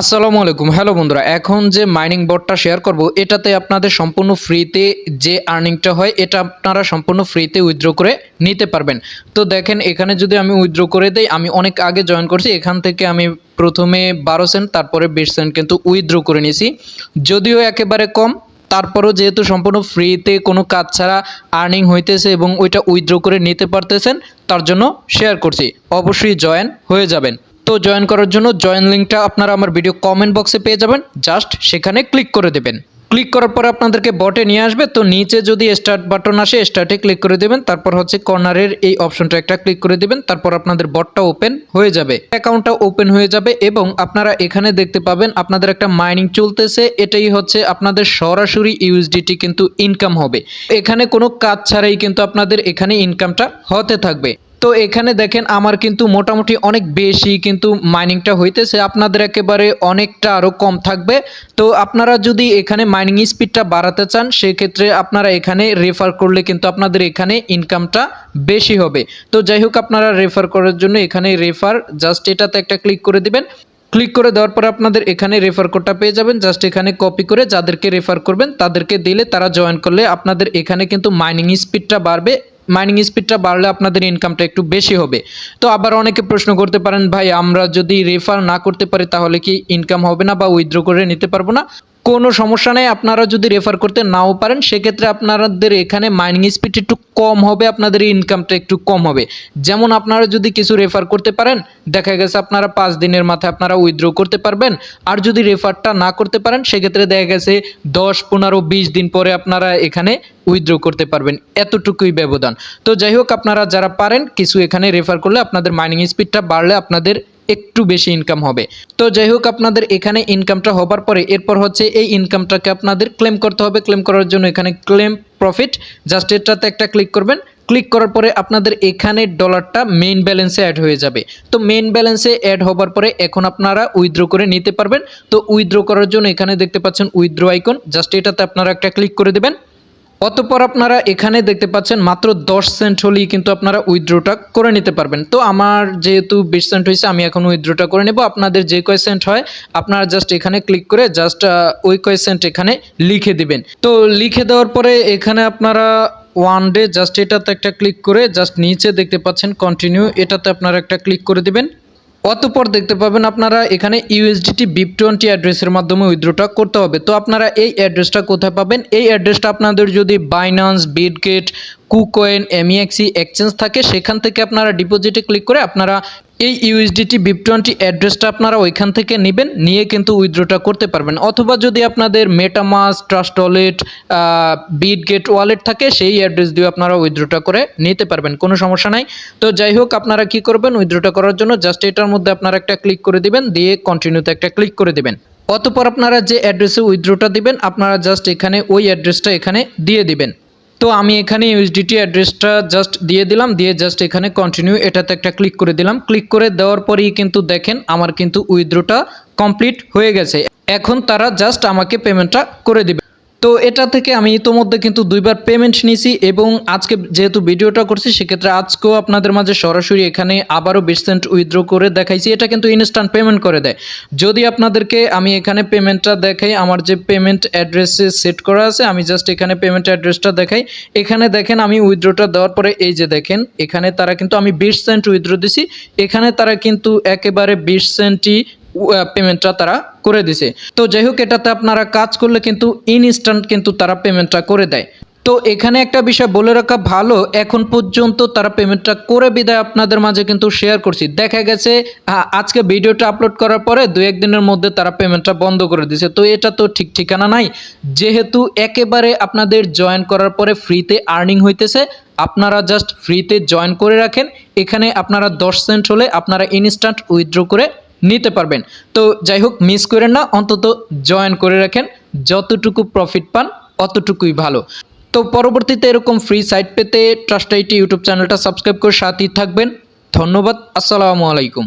আসসালামু আলাইকুম। হ্যালো বন্ধুরা, এখন যে মাইনিং বটটা শেয়ার করব এটাতে আপনাদের সম্পূর্ণ ফ্রিতে যে আর্নিংটা হয় এটা আপনারা সম্পূর্ণ ফ্রিতে উইথড্র করে নিতে পারবেন। তো দেখেন এখানে যদি আমি উইথড্র করে দেই, আমি অনেক আগে জয়েন করছি, এখান থেকে আমি প্রথমে 12 সেন্ট তারপরে 20 সেন্ট কিন্তু উইথড্র করে নিয়েছি। যদিও একেবারে কম, তারপরও যেহেতু সম্পূর্ণ ফ্রিতে কোনো কাজ ছাড়া আর্নিং হইতেছে এবং ওইটা উইথড্র করে নিতে পারতেছেন, তার জন্য শেয়ার করছি। অবশ্যই জয়েন হয়ে যাবেন। তো জয়েন করার জন্য জয়েন লিঙ্কটা আপনারা আমার ভিডিও কমেন্ট বক্সে পেয়ে যাবেন, জাস্ট সেখানে ক্লিক করে দেবেন। ক্লিক করার পরে আপনাদেরকে বটে নিয়ে আসবে। তো নিচে যদি স্টার্ট বাটন আসে স্টার্টে ক্লিক করে দেবেন, তারপর হচ্ছে কর্নারের এই অপশনটা একটা ক্লিক করে দেবেন, তারপর আপনাদের বটটা ওপেন হয়ে যাবে, অ্যাকাউন্টটা ওপেন হয়ে যাবে এবং আপনারা এখানে দেখতে পাবেন আপনাদের একটা মাইনিং চলতেছে। এটাই হচ্ছে আপনাদের সরাসরি ইউএসডিটি কিন্তু ইনকাম হবে। এখানে কোনো কাজ ছাড়াই কিন্তু আপনাদের এখানে ইনকামটা হতে থাকবে। তো এখানে দেখেন আমার কিন্তু মোটামুটি অনেক বেশি কিন্তু মাইনিংটা হইতেছে, আপনাদের একেবারে অনেকটা আরও কম থাকবে। তো আপনারা যদি এখানে মাইনিং স্পিডটা বাড়াতে চান সেক্ষেত্রে আপনারা এখানে রেফার করলে কিন্তু আপনাদের এখানে ইনকামটা বেশি হবে। তো যাই হোক, আপনারা রেফার করার জন্য এখানে রেফার জাস্ট এটাতে একটা ক্লিক করে দিবেন। ক্লিক করে দেওয়ার পর আপনাদের এখানে রেফার কোডটা পেয়ে যাবেন, জাস্ট এখানে কপি করে যাদেরকে রেফার করবেন তাদেরকে দিলে তারা জয়েন করলে আপনাদের এখানে কিন্তু মাইনিং স্পিডটা বাড়বে। মাইনিং স্পিডটা বাড়লে আপনাদের ইনকামটা একটু বেশি হবে। তো আবার অনেকে প্রশ্ন করতে পারেন, ভাই আমরা যদি রেফার না করতে পারি তাহলে কি ইনকাম হবে না বা উইথড্র করে নিতে পারবো না? কোনো সমস্যা নেই, আপনারা যদি রেফার করতে নাও পারেন সেক্ষেত্রে আপনাদের এখানে মাইনিং স্পিড একটু কম হবে, আপনাদের ইনকামটা একটু কম হবে। যেমন আপনারা যদি কিছু রেফার করতে পারেন, দেখা গেছে আপনারা 5 দিনের মাথায় আপনারা উইথড্র করতে পারবেন। আর যদি রেফারটা না করতে পারেন সেক্ষেত্রে দেখা গেছে 10, 15, 20 দিন পরে আপনারা এখানে উইথড্র করতে পারবেন, এতটুকুই ব্যবধান। তো যাই হোক, আপনারা যারা পারেন কিছু এখানে রেফার করলে আপনাদের মাইনিং স্পিডটা বাড়লে আপনাদের একটু বেশি ইনকাম হবে। তো যাই হোক, আপনাদের এখানে ইনকামটা হবার পরে এরপর হচ্ছে এই ইনকামটাকে আপনাদের ক্লেম করতে হবে। ক্লেম করার জন্য এখানে ক্লেম প্রফিট, জাস্ট এটাতে একটা ক্লিক করবেন। ক্লিক করার পরে আপনাদের এখানে ডলারটা মেইন ব্যালেন্সে অ্যাড হয়ে যাবে। তো মেইন ব্যালেন্সে অ্যাড হবার পরে এখন আপনারা উইথড্র করে নিতে পারবেন। তো উইথড্র করার জন্য এখানে দেখতে পাচ্ছেন উইথড্র আইকন, জাস্ট এটাতে আপনারা একটা ক্লিক করে দেবেন। অতঃপর আপনারা এখানে দেখতে পাচ্ছেন মাত্র 10 সেন্ট হলেই কিন্তু আপনারা উইথড্রটা করে নিতে পারবেন। তো আমার যেহেতু 20 সেন্ট হয়েছে আমি এখন উইথড্রটা করে নেব। আপনাদের যে কয় সেন্ট হয় আপনারা জাস্ট এখানে ক্লিক করে জাস্ট ওই কয় সেন্ট এখানে লিখে দিবেন। তো লিখে দেওয়ার পরে এখানে আপনারা ওয়ান ডে জাস্ট এটাতে একটা ক্লিক করে জাস্ট নিচে দেখতে পাচ্ছেন কন্টিনিউ, এটাতে আপনারা একটা ক্লিক করে দিবেন। অতঃপর দেখতে পাবেন আপনারা এখানে ইউএসডিটি BIP20 অ্যাড্রেসের মাধ্যমে উইথড্রটা করতে হবে। তো আপনারা এই অ্যাড্রেসটা কোথায় পাবেন? এই অ্যাড্রেসটা আপনাদের যদি Binance, Bitget, KuCoin, MEXC exchange থাকে সেখান থেকে আপনারা ডিপোজিটে ক্লিক করে আপনারা এই ইউএসডিটি BIP20 অ্যাড্রেসটা আপনারা ওইখান থেকে নেবেন, নিয়ে কিন্তু উইথড্রটা করতে পারবেন। অথবা যদি আপনাদের MetaMask, trust wallet, Bitget wallet থাকে সেই অ্যাড্রেস দিয়ে আপনারা উইথড্রটা করে নিতে পারবেন, কোনো সমস্যা নাই। তো যাই হোক, আপনারা কি করবেন, উইথড্রটা করার জন্য জাস্ট এটার মধ্যে আপনারা একটা ক্লিক করে দিবেন, দিয়ে কন্টিনিউতে একটা ক্লিক করে দিবেন। অতঃপর আপনারা যে অ্যাড্রেসে উইথড্রটা দিবেন আপনারা জাস্ট এখানে ওই অ্যাড্রেসটা এখানে দিয়ে দিবেন। তো আমি এখানে ইউএসডিটি অ্যাড্রেসটা জাস্ট দিয়ে দিলাম, দিয়ে জাস্ট এখানে কন্টিনিউ এটাতে একটা ক্লিক করে দিলাম। ক্লিক করে দেওয়ার পরেই কিন্তু দেখেন আমার কিন্তু উইথড্রটা কমপ্লিট হয়ে গেছে। এখন তারা জাস্ট আমাকে পেমেন্টটা করে দিবে। তো এটা থেকে আমি ইতোমধ্যে কিন্তু 2বার পেমেন্ট নিয়েছি এবং আজকে যেহেতু ভিডিওটা করছি সেক্ষেত্রে আজকেও আপনাদের মাঝে সরাসরি এখানে আবারও 20 সেন্ট উইথড্র করে দেখাইছি। এটা কিন্তু ইনস্ট্যান্ট পেমেন্ট করে দেয়। যদি আপনাদেরকে আমি এখানে পেমেন্টটা দেখাই, আমার যে পেমেন্ট অ্যাড্রেসে সেট করা আছে আমি জাস্ট এখানে পেমেন্ট অ্যাড্রেসটা দেখাই। এখানে দেখেন আমি উইথড্রটা দেওয়ার পরে এই যে দেখেন এখানে তারা কিন্তু আমি 20 সেন্ট উইথড্র দিছি, এখানে তারা কিন্তু একেবারে 20 সেন্টই পেমেন্টটা তারা করে দিছে। তো যাই হোক, এটাতে আপনারা কাজ করলে কিন্তু ইনস্ট্যান্ট কিন্তু তারা পেমেন্টটা করে দেয়। তো এখানে একটা বিষয় বলে রাখা ভালো, এখন পর্যন্ত তারা পেমেন্টটা করে বিদায় আপনাদের মাঝে কিন্তু শেয়ার করছি। দেখা গেছে আজকে ভিডিওটা আপলোড করার পরে 2-1 দিনের মধ্যে তারা পেমেন্টটা বন্ধ করে দিয়েছে। তো এটা তো ঠিক ঠিকানা নাই। যেহেতু একেবারে আপনাদের জয়েন করার পরে ফ্রিতে আর্নিং হইতেছে, আপনারা জাস্ট ফ্রিতে জয়েন করে রাখেন। এখানে আপনারা 10 সেন্ট হলে আপনারা ইনস্ট্যান্ট উইথড্র করে নিতে পারবেন। তো যাই হোক, মিস করেন না, অন্তত জয়েন করে রাখেন, যতটুকু প্রফিট পান অতটুকুই ভালো। তো পরবর্তীতে এরকম ফ্রি সাইট পেতে ট্রাস্ট আইটি ইউটিউব চ্যানেলটা সাবস্ক্রাইব করে সাথেই থাকবেন। ধন্যবাদ। আসসালামু আলাইকুম।